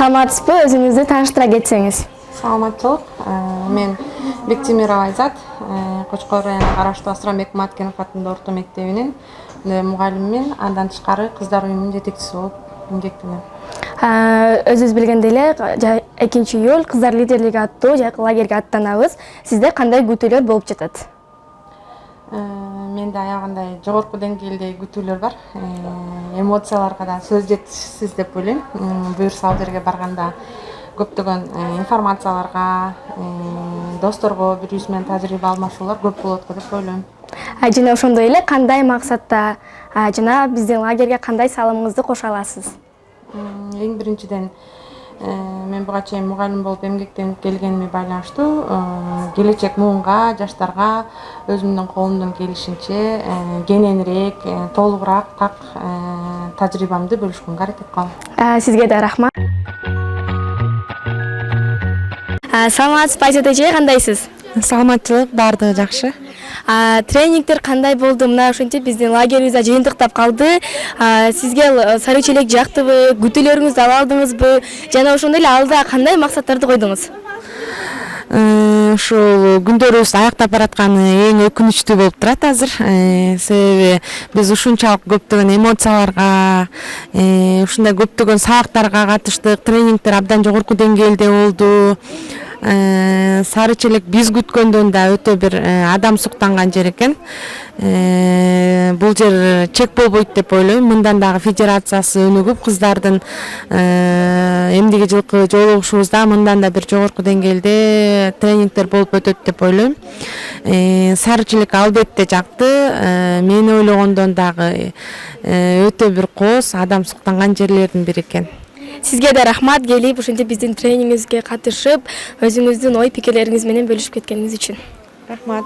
Саламатсызбы, өзүңүздү тааныштыра кетсеңиз. Саламатчылык. Мен Бектемирова Айзат, Кочкор районуна караштуу Асранбек Маткенов атындагы орто мектебинин мугалимимин, андан тышкары кыздар уюмунун жетекчиси болуп милдеттенем. Өзүбүз билгендей эле 2-июль кыздар лидерлиги аттуу жайкы лагерге аттанабыз. Сизде кандай күтүүлөр болуп жатат? Менде аягындай жогорку деңгээлдеги күтүүлөр бар. Эмоцияларга да сөз жетишсиз деп ойлойм. Буюрса ал жерге барганда көптөгөн информацияларга, досторго бири-бирибиз менен тажрыйба алмашуулар көп болот го деп ойлойм. Жана ошондой эле кандай максатта жана биздин лагерге кандай салымыңызды кошо аласыз? Эң биринчиден мен буга чейин мугалим болуп эмгектенип келгениме байланыштуу келечек муунга, жаштарга өзүмдүн колумдон келишинче кененирээк, толугураак так тажрыйбамды бөлүшкөнгө аракет кылам. Сизге да рахмат. Саламатсызбы Айзат эже, кандайсыз? Саламатчылык, баардыгы жакшы. Тренингдер кандай болду? Мына ошентип биздин лагерибизде жыйынтыктап калды. Сизге сары челек жактыбы? Күтүүлөрүңүздү ала алдыңызбы? Жана ошондой эле алда кандай максаттарды койдуңуз? Ушул күндөрүбүз аяктап баратканы эң өкүнүчтүү болуп турат азыр. Себеби биз ушунчалык көптөгөн эмоцияларга, ушундай көптөгөн сабактарга катыштык, тренингдер абдан жогорку деңгээлде болду. Сары челек биз күткөндөн да өтө бир адам суктанган жер экен. Бул жер чек болбойт деп ойлойм. Мындан дагы федерациясы өнүгүп, кыздардын эмдиги жылкы жолугушуубузда мындан да бир жогорку деңгээлде тренингдер болуп өтөт деп ойлойм. Сары челек албетте жакты. Мен ойлогондон дагы өтө бир кооз, адам суктанган жерлердин бири экен. Сизге да рахмат, келип ушинтип биздин тренингибизге катышып, өзүңүздүн ой пикирлериңиз менен бөлүшүп кеткениңиз үчүн. Рахмат.